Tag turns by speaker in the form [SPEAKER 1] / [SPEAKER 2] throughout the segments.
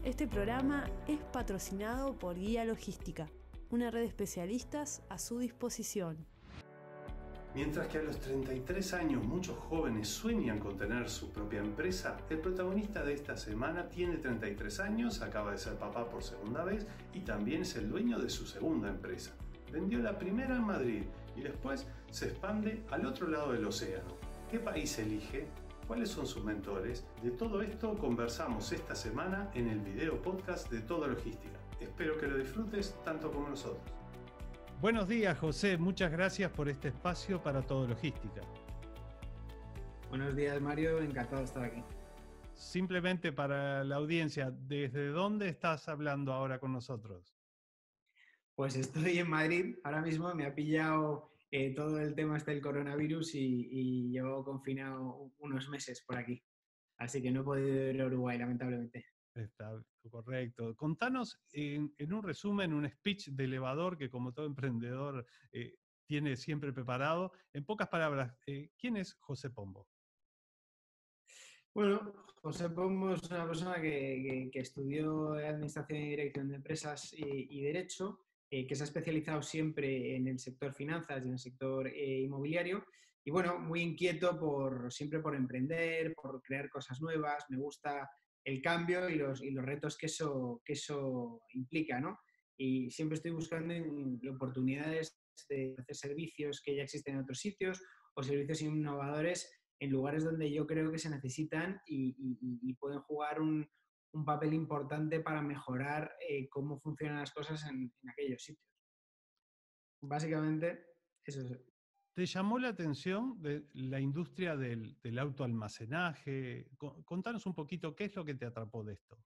[SPEAKER 1] Este programa es patrocinado por Guía Logística, una red de especialistas a su disposición.
[SPEAKER 2] Mientras que a los 33 años muchos jóvenes sueñan con tener su propia empresa, el protagonista de esta semana tiene 33 años, acaba de ser papá por segunda vez y también es el dueño de su segunda empresa. Vendió la primera en Madrid y después se expande al otro lado del océano. ¿Qué país elige? ¿Cuáles son sus mentores? De todo esto conversamos esta semana en el video podcast de Todo Logística. Espero que lo disfrutes tanto como nosotros. Buenos días, José. Muchas gracias por este espacio para Todo Logística.
[SPEAKER 3] Buenos días, Mario. Encantado de estar aquí.
[SPEAKER 2] Simplemente para la audiencia, ¿desde dónde estás hablando ahora con nosotros?
[SPEAKER 3] Pues estoy en Madrid. Ahora mismo me ha pillado todo el tema del coronavirus y llevo confinado unos meses por aquí. Así que no he podido ir a Uruguay, lamentablemente.
[SPEAKER 2] Está correcto. Contanos en un resumen, un speech de elevador que como todo emprendedor tiene siempre preparado. En pocas palabras, ¿quién es José Pombo?
[SPEAKER 3] Bueno, José Pombo es una persona que estudió Administración y Dirección de Empresas y Derecho, que se ha especializado siempre en el sector finanzas y en el sector inmobiliario. Y bueno, muy inquieto siempre por emprender, por crear cosas nuevas. Me gusta el cambio y los retos que eso implica, ¿no? Y siempre estoy buscando oportunidades de hacer servicios que ya existen en otros sitios o servicios innovadores en lugares donde yo creo que se necesitan y pueden jugar un papel importante para mejorar cómo funcionan las cosas en aquellos sitios. Básicamente, eso es.
[SPEAKER 2] ¿Te llamó la atención de la industria del autoalmacenaje? Contanos un poquito qué es lo que te atrapó de esto.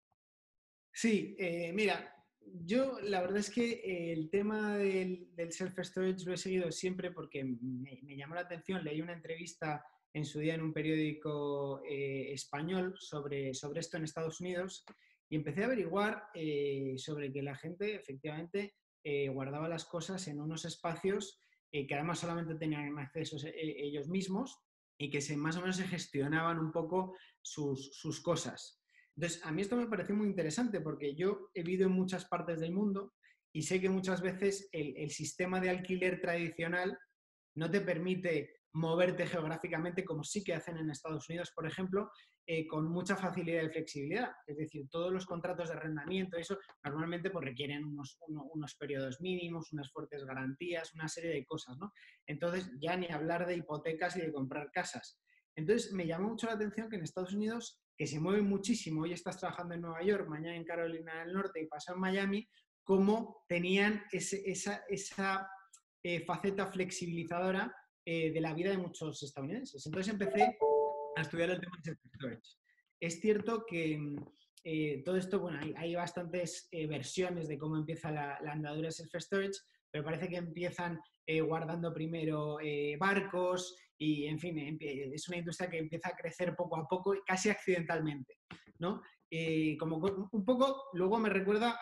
[SPEAKER 3] Sí, mira, yo la verdad es que el tema del self-storage lo he seguido siempre porque me llamó la atención. Leí una entrevista en su día en un periódico español sobre esto en Estados Unidos y empecé a averiguar sobre que la gente efectivamente guardaba las cosas en unos espacios que además solamente tenían acceso ellos mismos y que más o menos se gestionaban un poco sus cosas. Entonces, a mí esto me pareció muy interesante porque yo he vivido en muchas partes del mundo y sé que muchas veces el sistema de alquiler tradicional no te permite moverte geográficamente como sí que hacen en Estados Unidos, por ejemplo, con mucha facilidad y flexibilidad. Es decir, todos los contratos de arrendamiento, eso normalmente pues, requieren unos periodos mínimos, unas fuertes garantías, una serie de cosas, ¿no? Entonces, ya ni hablar de hipotecas y de comprar casas. Entonces, me llamó mucho la atención que en Estados Unidos, que se mueve muchísimo, hoy estás trabajando en Nueva York, mañana en Carolina del Norte y pasado en Miami, cómo tenían esa faceta flexibilizadora de la vida de muchos estadounidenses. Entonces empecé a estudiar el tema del self-storage. Es cierto que todo esto, bueno, hay bastantes versiones de cómo empieza la andadura de self-storage, pero parece que empiezan guardando primero barcos y, en fin, es una industria que empieza a crecer poco a poco, casi accidentalmente, ¿no? Como un poco, luego me recuerda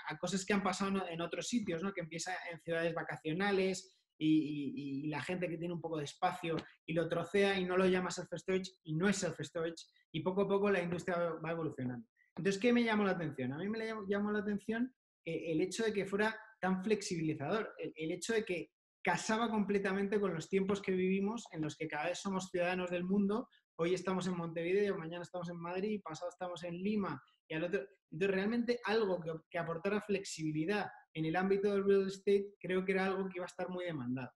[SPEAKER 3] a cosas que han pasado en otros sitios, ¿no? Que empieza en ciudades vacacionales y la gente que tiene un poco de espacio y lo trocea y no lo llama self-storage y no es self-storage y poco a poco la industria va evolucionando. Entonces, ¿qué me llamó la atención? A mí me llamó la atención el hecho de que fuera tan flexibilizador, el hecho de que casaba completamente con los tiempos que vivimos, en los que cada vez somos ciudadanos del mundo. Hoy estamos en Montevideo, mañana estamos en Madrid, pasado estamos en Lima y al otro. Entonces, realmente algo que aportara flexibilidad en el ámbito del real estate creo que era algo que iba a estar muy demandado.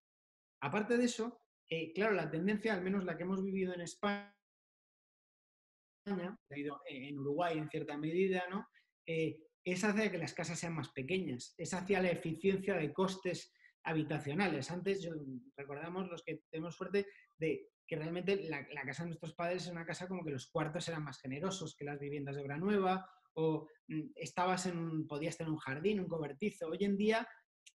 [SPEAKER 3] Aparte de eso, claro, la tendencia, al menos la que hemos vivido en España, en Uruguay en cierta medida, ¿no? Es hacia que las casas sean más pequeñas, es hacia la eficiencia de costes habitacionales. Antes, recordamos los que tenemos suerte de que realmente la casa de nuestros padres es una casa como que los cuartos eran más generosos que las viviendas de obra nueva, o podías tener un jardín, un cobertizo. Hoy en día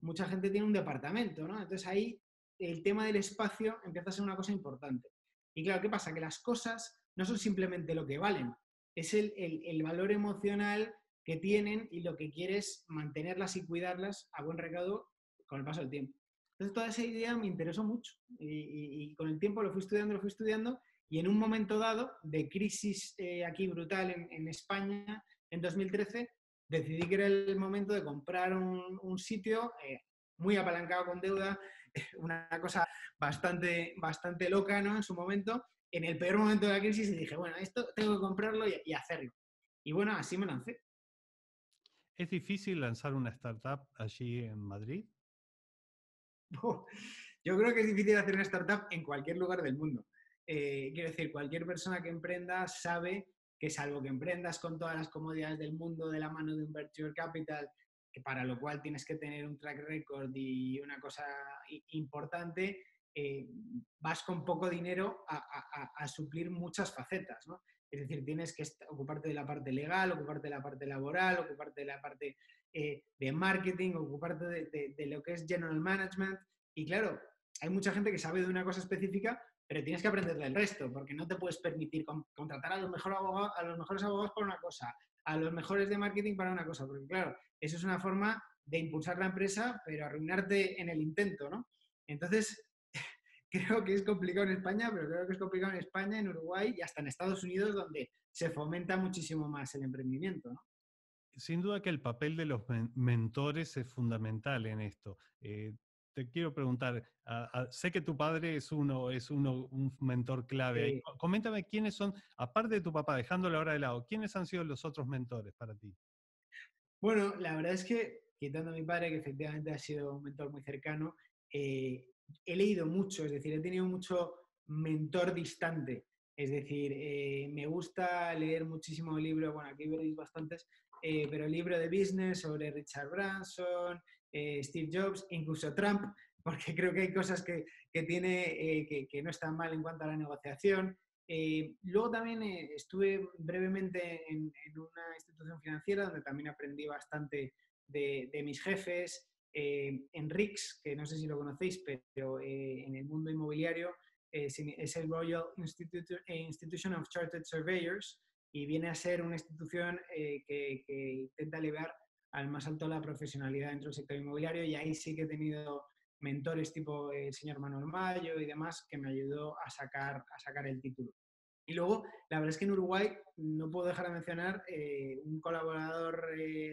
[SPEAKER 3] mucha gente tiene un departamento, ¿no? Entonces ahí el tema del espacio empieza a ser una cosa importante. Y claro, ¿qué pasa? Que las cosas no son simplemente lo que valen, es el valor emocional que tienen y lo que quiere es mantenerlas y cuidarlas a buen recaudo con el paso del tiempo. Entonces toda esa idea me interesó mucho y con el tiempo lo fui estudiando y en un momento dado de crisis aquí brutal en España, en 2013, decidí que era el momento de comprar un sitio muy apalancado con deuda, una cosa bastante loca, ¿no? En su momento, en el peor momento de la crisis, y dije, bueno, esto tengo que comprarlo y hacerlo. Y bueno, así me lancé.
[SPEAKER 2] ¿Es difícil lanzar una startup allí en Madrid?
[SPEAKER 3] Yo creo que es difícil hacer una startup en cualquier lugar del mundo. Quiero decir, cualquier persona que emprenda sabe que salvo que emprendas con todas las comodidades del mundo de la mano de un venture capital, que para lo cual tienes que tener un track record y una cosa importante, vas con poco dinero a suplir muchas facetas, ¿no? Es decir, tienes que ocuparte de la parte legal, ocuparte de la parte laboral, ocuparte de la parte de marketing, ocuparte de lo que es general management. Y claro, hay mucha gente que sabe de una cosa específica, pero tienes que aprender del resto, porque no te puedes permitir contratar a los mejores abogados para una cosa, a los mejores de marketing para una cosa, porque claro, eso es una forma de impulsar la empresa, pero arruinarte en el intento, ¿no? Entonces, creo que es complicado en España, pero creo que es complicado en España, en Uruguay y hasta en Estados Unidos, donde se fomenta muchísimo más el emprendimiento, ¿no?
[SPEAKER 2] Sin duda que el papel de los mentores es fundamental en esto. Te quiero preguntar, sé que tu padre es un mentor clave ahí. Coméntame quiénes son, aparte de tu papá, dejándolo ahora de lado, ¿quiénes han sido los otros mentores para ti?
[SPEAKER 3] Bueno, la verdad es que, quitando a mi padre, que efectivamente ha sido un mentor muy cercano, he leído mucho, es decir, he tenido mucho mentor distante. Es decir, me gusta leer muchísimo libros, bueno, aquí veréis bastantes, pero el libro de business sobre Richard Branson, Steve Jobs, incluso Trump, porque creo que hay cosas que tiene que no están mal en cuanto a la negociación. Luego también estuve brevemente en una institución financiera donde también aprendí bastante de mis jefes, en RICS, que no sé si lo conocéis, pero en el mundo inmobiliario es el Royal Institution of Chartered Surveyors y viene a ser una institución que intenta elevar al más alto la profesionalidad dentro del sector inmobiliario y ahí sí que he tenido mentores tipo el señor Manuel Mayo y demás que me ayudó a sacar el título. Y luego, la verdad es que en Uruguay no puedo dejar de mencionar un colaborador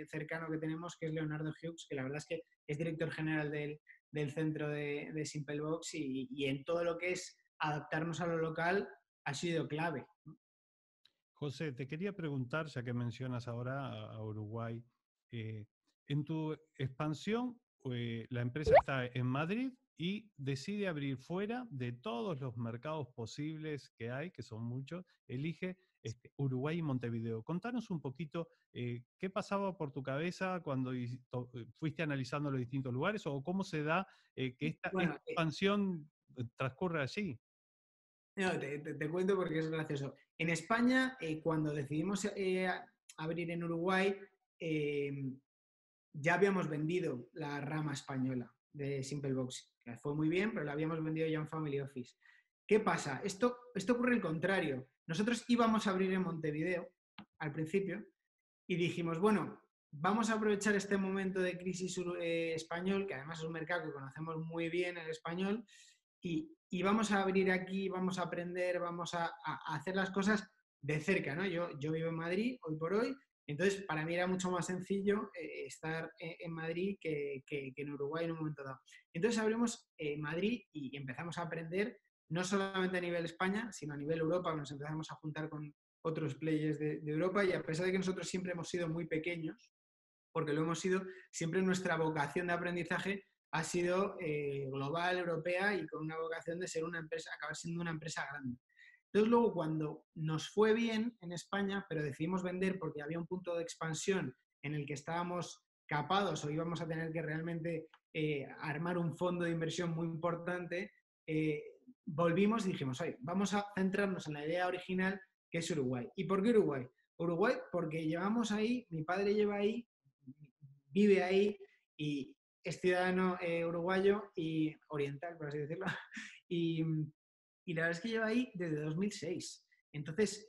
[SPEAKER 3] cercano que tenemos, que es Leonardo Hughes, que la verdad es que es director general del centro de Simplebox y en todo lo que es adaptarnos a lo local ha sido clave.
[SPEAKER 2] José, te quería preguntar, ya que mencionas ahora a Uruguay, en tu expansión, la empresa está en Madrid y decide abrir fuera de todos los mercados posibles que hay, que son muchos, elige Uruguay y Montevideo. Contanos un poquito qué pasaba por tu cabeza cuando fuiste analizando los distintos lugares o cómo se da que esta expansión transcurre allí.
[SPEAKER 3] No, te cuento porque es gracioso. En España, cuando decidimos abrir en Uruguay, ya habíamos vendido la rama española de Simplebox, que fue muy bien, pero la habíamos vendido ya en Family Office. ¿Qué pasa? Esto ocurre el contrario. Nosotros íbamos a abrir en Montevideo al principio y dijimos, bueno, vamos a aprovechar este momento de crisis español, que además es un mercado que conocemos muy bien, el español, y vamos a abrir aquí, vamos a aprender, vamos a hacer las cosas de cerca, ¿no? Yo vivo en Madrid hoy por hoy, entonces para mí era mucho más sencillo estar en Madrid que en Uruguay en un momento dado. Entonces abrimos Madrid y empezamos a aprender, no solamente a nivel España, sino a nivel Europa, nos empezamos a juntar con otros players de Europa y a pesar de que nosotros siempre hemos sido muy pequeños, porque lo hemos sido, siempre nuestra vocación de aprendizaje ha sido global, europea y con una vocación de ser una empresa, acabar siendo una empresa grande. Entonces luego cuando nos fue bien en España, pero decidimos vender porque había un punto de expansión en el que estábamos capados o íbamos a tener que realmente armar un fondo de inversión muy importante, volvimos y dijimos, oye, vamos a centrarnos en la idea original que es Uruguay. ¿Y por qué Uruguay? Uruguay porque llevamos ahí, mi padre lleva ahí, vive ahí y es ciudadano uruguayo y oriental, por así decirlo. Y la verdad es que lleva ahí desde 2006. Entonces,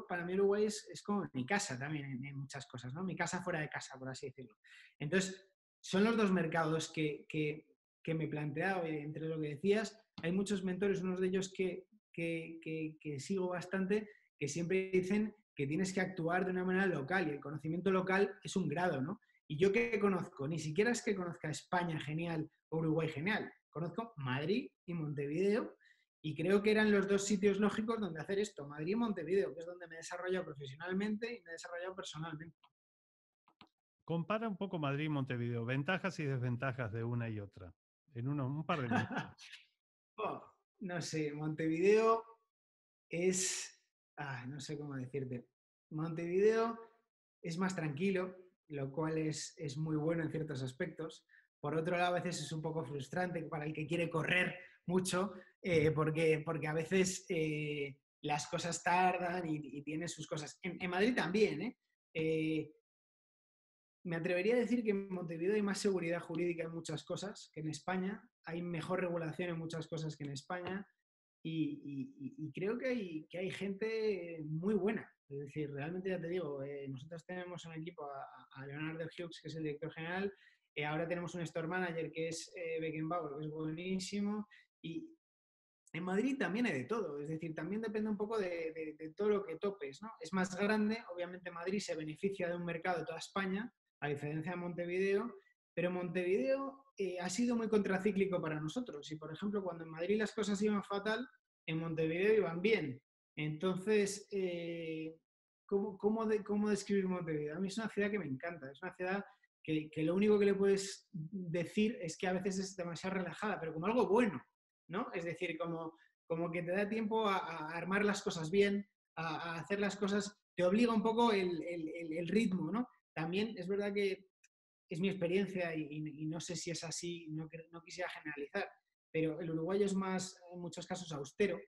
[SPEAKER 3] para mí Uruguay es como mi casa también en muchas cosas, ¿no? Mi casa fuera de casa, por así decirlo. Entonces, son los dos mercados que me he planteado, entre lo que decías. Hay muchos mentores, unos de ellos que sigo bastante, que siempre dicen que tienes que actuar de una manera local y el conocimiento local es un grado, ¿no? Y yo que conozco, ni siquiera es que conozca España genial o Uruguay genial, conozco Madrid y Montevideo y creo que eran los dos sitios lógicos donde hacer esto, Madrid y Montevideo, que es donde me he desarrollado profesionalmente y me he desarrollado personalmente.
[SPEAKER 2] Compara un poco Madrid y Montevideo, ventajas y desventajas de una y otra, en un par de minutos.
[SPEAKER 3] Oh, no sé, Montevideo es, no sé cómo decirte, Montevideo es más tranquilo, lo cual es muy bueno en ciertos aspectos. Por otro lado, a veces es un poco frustrante para el que quiere correr mucho, porque a veces las cosas tardan y tiene sus cosas. En Madrid también, ¿eh? Me atrevería a decir que en Montevideo hay más seguridad jurídica en muchas cosas que en España, hay mejor regulación en muchas cosas que en España y creo que hay gente muy buena. Es decir, realmente ya te digo, nosotros tenemos un equipo a Leonardo Hughes, que es el director general, ahora tenemos un store manager que es Beckenbauer, que es buenísimo, y en Madrid también hay de todo, es decir, también depende un poco de todo lo que topes, ¿no? Es más grande, obviamente Madrid se beneficia de un mercado de toda España, a diferencia de Montevideo, pero Montevideo ha sido muy contracíclico para nosotros. Y, por ejemplo, cuando en Madrid las cosas iban fatal, en Montevideo iban bien. Entonces, ¿cómo describir Montevideo? A mí es una ciudad que me encanta, es una ciudad que lo único que le puedes decir es que a veces es demasiado relajada, pero como algo bueno, ¿no? Es decir, como que te da tiempo a armar las cosas bien, a hacer las cosas, te obliga un poco el ritmo, ¿no? También es verdad que es mi experiencia y no sé si es así, no quisiera generalizar, pero el uruguayo es más, en muchos casos, austero,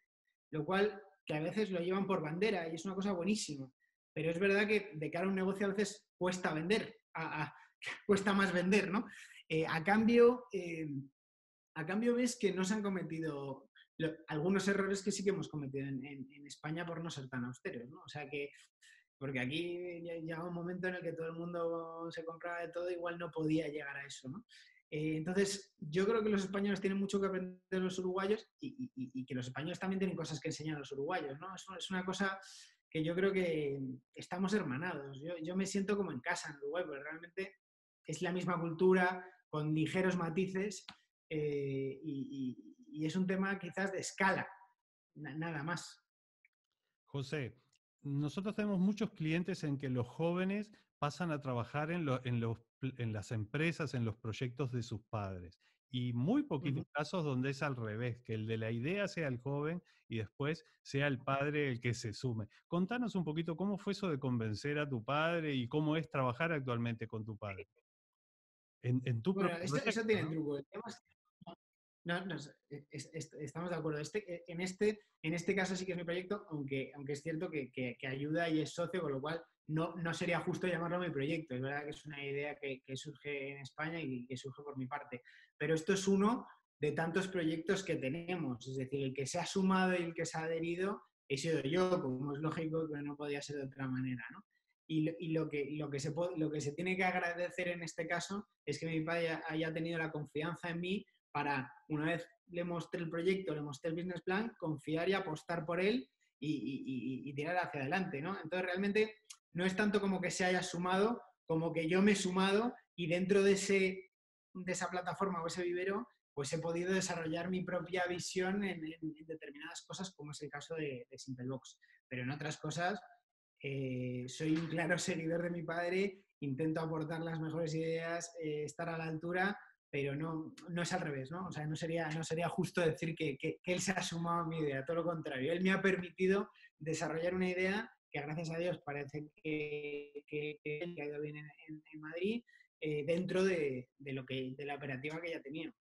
[SPEAKER 3] lo cual que a veces lo llevan por bandera y es una cosa buenísima. Pero es verdad que de cara a un negocio a veces cuesta vender, cuesta más vender, ¿no? A cambio, ves que no se han cometido algunos errores que sí que hemos cometido en España por no ser tan austeros, ¿no? O sea que porque aquí llega un momento en el que todo el mundo se compraba de todo, igual no podía llegar a eso, ¿no? Entonces, yo creo que los españoles tienen mucho que aprender de los uruguayos y que los españoles también tienen cosas que enseñar a los uruguayos, ¿no? Es una cosa que yo creo que estamos hermanados. Yo me siento como en casa en Uruguay, porque realmente es la misma cultura, con ligeros matices, y es un tema quizás de escala, nada más.
[SPEAKER 2] José, nosotros tenemos muchos clientes en que los jóvenes pasan a trabajar en las empresas, en los proyectos de sus padres. Y muy poquitos casos donde es al revés, que el de la idea sea el joven y después sea el padre el que se sume. Contanos un poquito cómo fue eso de convencer a tu padre y cómo es trabajar actualmente con tu padre. En tu
[SPEAKER 3] Bueno,
[SPEAKER 2] propio
[SPEAKER 3] eso
[SPEAKER 2] proyecto,
[SPEAKER 3] tiene
[SPEAKER 2] ¿no?
[SPEAKER 3] truco. El tema es que no, estamos de acuerdo. En este caso sí que es mi proyecto, aunque es cierto que ayuda y es socio, con lo cual no sería justo llamarlo mi proyecto. Es verdad que es una idea que surge en España y que surge por mi parte. Pero esto es uno de tantos proyectos que tenemos. Es decir, el que se ha sumado y el que se ha adherido he sido yo, como es lógico que no podía ser de otra manera, ¿no? Y lo que se tiene que agradecer en este caso es que mi padre haya tenido la confianza en mí para, una vez le mostré el proyecto, le mostré el business plan, confiar y apostar por él y tirar hacia adelante, ¿no? Entonces, realmente no es tanto como que se haya sumado, como que yo me he sumado y dentro de esa plataforma o ese vivero, pues he podido desarrollar mi propia visión en determinadas cosas, como es el caso de Simplebox. Pero en otras cosas, soy un claro seguidor de mi padre, intento aportar las mejores ideas, estar a la altura, pero no es al revés, ¿no? O sea, no sería justo decir que él se ha sumado a mi idea, todo lo contrario. Él me ha permitido desarrollar una idea que, gracias a Dios, parece que ha ido bien en Madrid, dentro de la operativa que ya teníamos.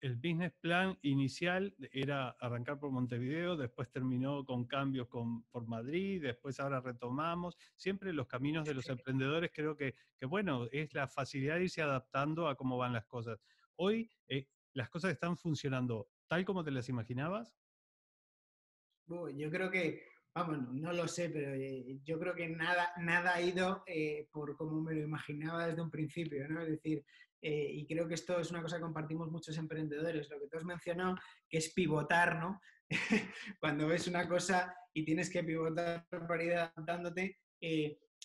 [SPEAKER 2] El business plan inicial era arrancar por Montevideo, después terminó con cambios por Madrid, después ahora retomamos. Siempre los caminos de los emprendedores creo que bueno, es la facilidad de irse adaptando a cómo van las cosas. Hoy las cosas están funcionando tal como te las imaginabas.
[SPEAKER 3] Yo creo que, vamos, no lo sé, pero yo creo que nada ha ido por como me lo imaginaba desde un principio, ¿no? Es decir, y creo que esto es una cosa que compartimos muchos emprendedores, lo que tú has mencionado, que es pivotar, ¿no? Cuando ves una cosa y tienes que pivotar para ir adaptándote,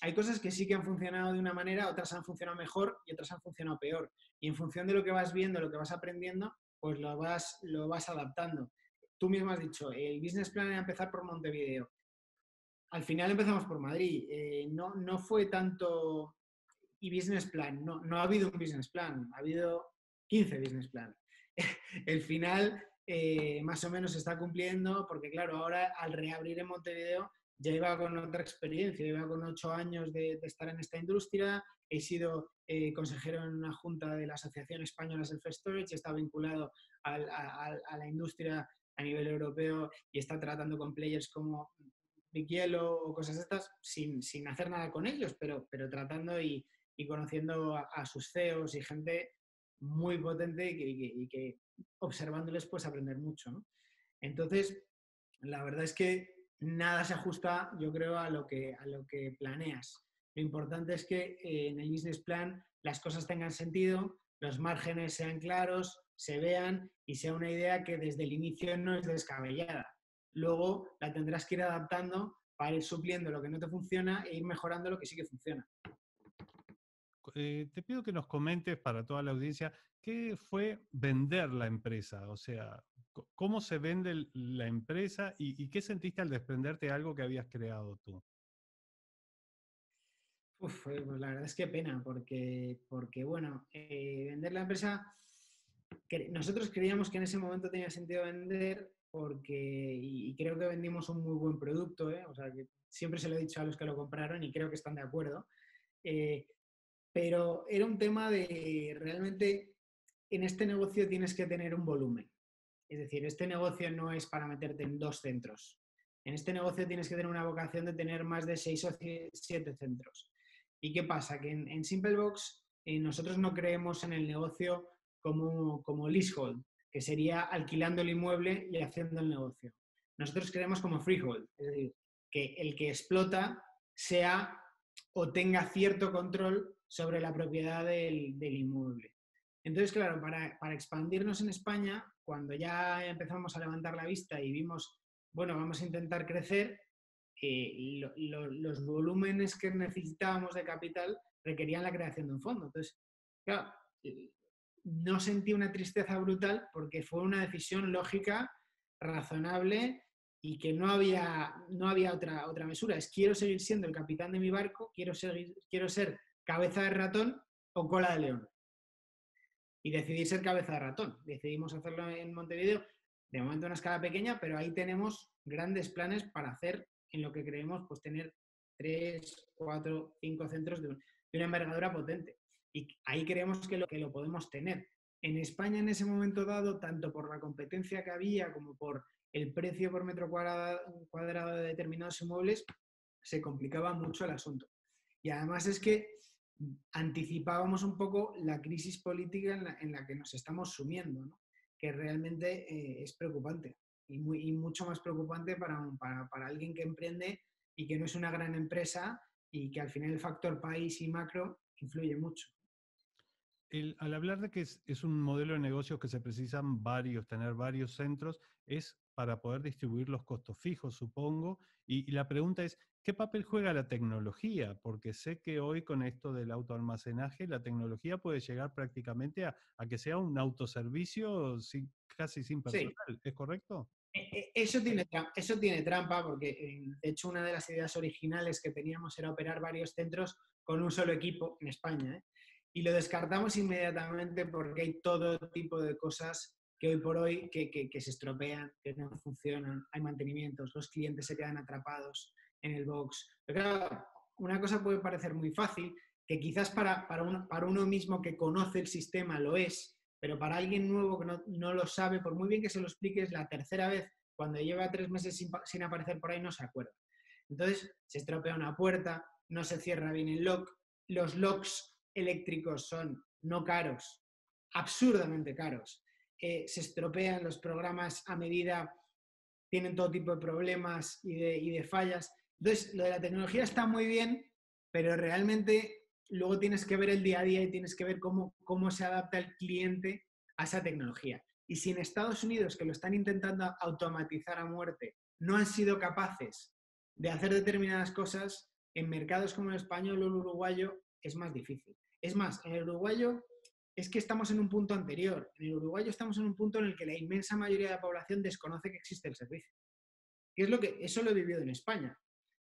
[SPEAKER 3] hay cosas que sí que han funcionado de una manera, otras han funcionado mejor y otras han funcionado peor. Y en función de lo que vas viendo, lo que vas aprendiendo, pues lo vas adaptando. Tú mismo has dicho, el business plan era empezar por Montevideo. Al final empezamos por Madrid. No fue tanto y business plan. No ha habido un business plan, ha habido 15 business plan. El final más o menos se está cumpliendo porque, claro, ahora al reabrir en Montevideo ya iba con otra experiencia, iba con 8 años de estar en esta industria, he sido consejero en una junta de la Asociación Española Self-Storage, está vinculado a la industria a nivel europeo y está tratando con players como Big Yellow o cosas estas sin hacer nada con ellos, pero tratando y conociendo a sus CEOs y gente muy potente y que observándoles puedes aprender mucho, ¿no? Entonces, la verdad es que nada se ajusta, yo creo, a lo que planeas. Lo importante es que en el business plan las cosas tengan sentido, los márgenes sean claros, se vean y sea una idea que desde el inicio no es descabellada. Luego la tendrás que ir adaptando para ir supliendo lo que no te funciona e ir mejorando lo que sí que funciona.
[SPEAKER 2] Te pido que nos comentes para toda la audiencia qué fue vender la empresa, o sea, cómo se vende la empresa y qué sentiste al desprenderte de algo que habías creado tú.
[SPEAKER 3] Pues la verdad es que pena, porque bueno, vender la empresa, nosotros creíamos que en ese momento tenía sentido vender y creo que vendimos un muy buen producto, ¿eh? O sea, que siempre se lo he dicho a los que lo compraron y creo que están de acuerdo. Eh, pero era un tema de realmente en este negocio tienes que tener un volumen. Es decir, este negocio no es para meterte en 2 centros. En este negocio tienes que tener una vocación de tener más de 6 o 7 centros. ¿Y qué pasa? Que en Simplebox nosotros no creemos en el negocio como leasehold, que sería alquilando el inmueble y haciendo el negocio. Nosotros creemos como freehold, es decir, que el que explota sea o tenga cierto control sobre la propiedad del inmueble. Entonces, claro, para expandirnos en España, cuando ya empezamos a levantar la vista y vimos, bueno, vamos a intentar crecer, los volúmenes que necesitábamos de capital requerían la creación de un fondo. Entonces, claro, no sentí una tristeza brutal porque fue una decisión lógica, razonable y que no había otra mesura. Es quiero seguir siendo el capitán de mi barco, quiero ser cabeza de ratón o cola de león. Y decidí ser cabeza de ratón. Decidimos hacerlo en Montevideo, de momento a una escala pequeña, pero ahí tenemos grandes planes para hacer en lo que creemos, pues tener 3, 4, 5 centros de una envergadura potente. Y ahí creemos que lo podemos tener. En España en ese momento dado, tanto por la competencia que había como por el precio por metro cuadrado de determinados inmuebles, se complicaba mucho el asunto. Y además es que anticipábamos un poco la crisis política en la que nos estamos sumiendo, ¿no? Que realmente es preocupante y mucho más preocupante para alguien que emprende y que no es una gran empresa y que al final el factor país y macro influye mucho.
[SPEAKER 2] Al hablar de que es un modelo de negocio que se precisan tener varios centros, es para poder distribuir los costos fijos, supongo. Y la pregunta es, ¿qué papel juega la tecnología? Porque sé que hoy con esto del autoalmacenaje, la tecnología puede llegar prácticamente a que sea un autoservicio casi sin personal,
[SPEAKER 3] Sí.
[SPEAKER 2] ¿es correcto?
[SPEAKER 3] Eso tiene trampa porque, de hecho, una de las ideas originales que teníamos era operar varios centros con un solo equipo en España, ¿eh? Y lo descartamos inmediatamente porque hay todo tipo de cosas que hoy por hoy que se estropean, que no funcionan, hay mantenimientos, los clientes se quedan atrapados en el box. Pero claro, una cosa puede parecer muy fácil, que quizás para uno mismo que conoce el sistema lo es, pero para alguien nuevo que no lo sabe, por muy bien que se lo expliques, la tercera vez, cuando lleva 3 meses sin aparecer por ahí, no se acuerda. Entonces, se estropea una puerta, no se cierra bien el lock, los locks eléctricos son no caros, absurdamente caros, se estropean los programas a medida tienen todo tipo de problemas y de fallas. Entonces, lo de la tecnología está muy bien, pero realmente luego tienes que ver el día a día y tienes que ver cómo se adapta el cliente a esa tecnología. Y si en Estados Unidos, que lo están intentando automatizar a muerte, no han sido capaces de hacer determinadas cosas, en mercados como el español o el uruguayo es más difícil. Es más, en el uruguayo es que estamos en un punto anterior. En el uruguayo estamos en un punto en el que la inmensa mayoría de la población desconoce que existe el servicio. Y eso lo he vivido en España.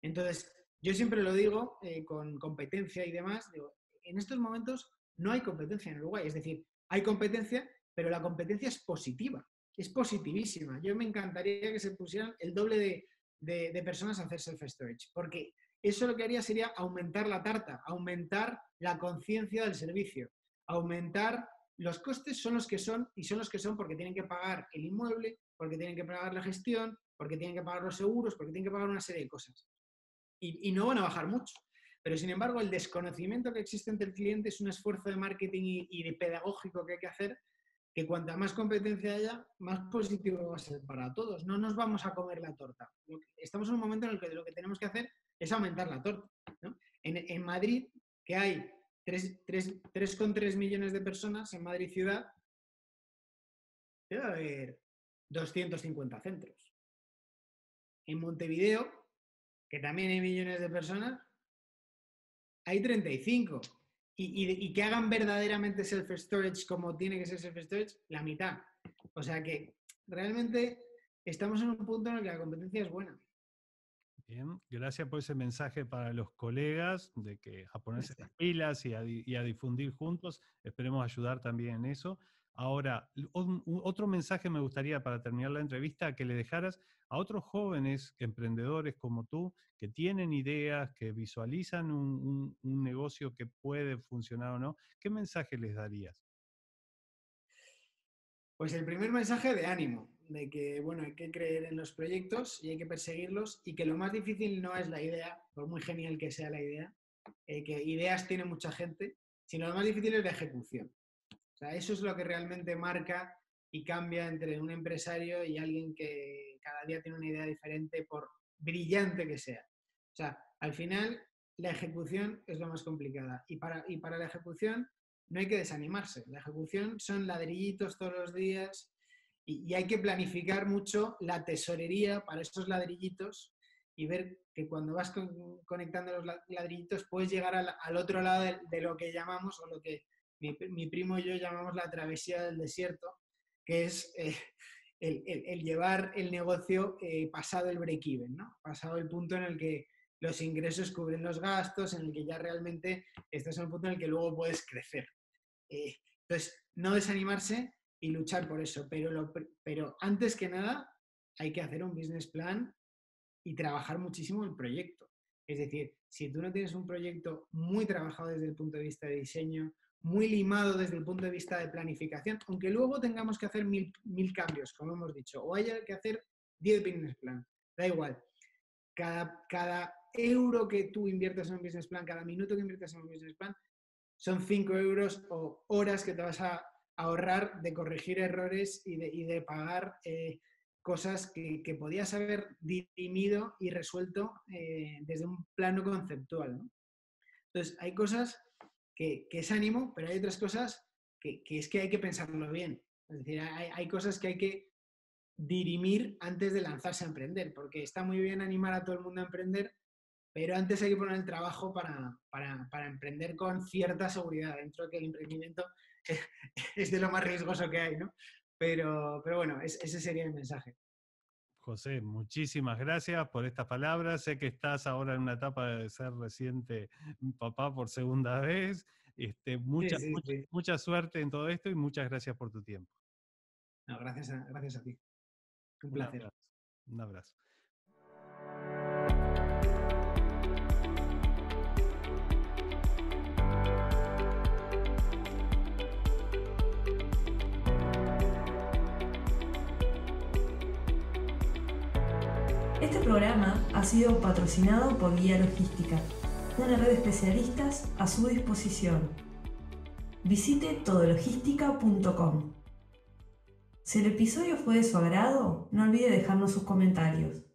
[SPEAKER 3] Entonces, yo siempre lo digo con competencia y demás, digo, en estos momentos no hay competencia en Uruguay. Es decir, hay competencia, pero la competencia es positiva, es positivísima. Yo me encantaría que se pusieran el doble de personas a hacer self-storage, porque eso lo que haría sería aumentar la tarta, aumentar la conciencia del servicio, aumentar los costes son los que son, y son los que son porque tienen que pagar el inmueble, porque tienen que pagar la gestión, porque tienen que pagar los seguros, porque tienen que pagar una serie de cosas. Y no van a bajar mucho. Pero, sin embargo, el desconocimiento que existe entre el cliente es un esfuerzo de marketing y de pedagógico que hay que hacer, que cuanta más competencia haya, más positivo va a ser para todos. No nos vamos a comer la torta. Estamos en un momento en el que lo que tenemos que hacer es aumentar la torta, ¿no? En Madrid, que hay 3,3 millones de personas en Madrid ciudad, debe haber 250 centros. En Montevideo, que también hay millones de personas, hay 35. Y que hagan verdaderamente self-storage como tiene que ser self-storage, la mitad. O sea que realmente estamos en un punto en el que la competencia es buena.
[SPEAKER 2] Bien, gracias por ese mensaje para los colegas, de que a ponerse las pilas y a difundir juntos. Esperemos ayudar también en eso. Ahora, otro mensaje me gustaría para terminar la entrevista, que le dejaras a otros jóvenes emprendedores como tú, que tienen ideas, que visualizan un negocio que puede funcionar o no. ¿Qué mensaje les darías?
[SPEAKER 3] Pues el primer mensaje de ánimo, de que bueno, hay que creer en los proyectos y hay que perseguirlos, y que lo más difícil no es la idea, por muy genial que sea la idea, que ideas tiene mucha gente, sino lo más difícil es la ejecución. O sea, eso es lo que realmente marca y cambia entre un empresario y alguien que cada día tiene una idea diferente, por brillante que sea. O sea, al final la ejecución es lo más complicada, y para la ejecución no hay que desanimarse. La ejecución son ladrillitos todos los días y hay que planificar mucho la tesorería para esos ladrillitos y ver que cuando vas conectando los ladrillitos puedes llegar al otro lado de lo que llamamos, o lo que mi primo y yo llamamos la travesía del desierto, que es el llevar el negocio pasado el break-even, ¿no? Pasado el punto en el que los ingresos cubren los gastos, en el que ya realmente estás en un punto en el que luego puedes crecer. Entonces, no desanimarse y luchar por eso, pero antes que nada hay que hacer un business plan y trabajar muchísimo el proyecto. Es decir, si tú no tienes un proyecto muy trabajado desde el punto de vista de diseño, muy limado desde el punto de vista de planificación, aunque luego tengamos que hacer mil cambios, como hemos dicho, o haya que hacer 10 business plan, da igual. Cada euro que tú inviertas en un business plan, cada minuto que inviertas en un business plan, son 5 euros o horas que te vas a ahorrar de corregir errores y de pagar cosas que podías haber dirimido y resuelto desde un plano conceptual, ¿no? Entonces, hay cosas que es ánimo, pero hay otras cosas que es que hay que pensarlo bien. Es decir, hay cosas que hay que dirimir antes de lanzarse a emprender, porque está muy bien animar a todo el mundo a emprender, pero antes hay que poner el trabajo para emprender con cierta seguridad, dentro de que el emprendimiento es de lo más riesgoso que hay, ¿no? Pero bueno, ese sería el mensaje.
[SPEAKER 2] José, muchísimas gracias por estas palabras. Sé que estás ahora en una etapa de ser reciente papá por segunda vez. Mucha suerte en todo esto y muchas gracias por tu tiempo.
[SPEAKER 3] No, gracias a ti. Un placer.
[SPEAKER 2] Un abrazo.
[SPEAKER 1] Este programa ha sido patrocinado por Guía Logística, una red de especialistas a su disposición. Visite todologística.com. Si el episodio fue de su agrado, no olvide dejarnos sus comentarios.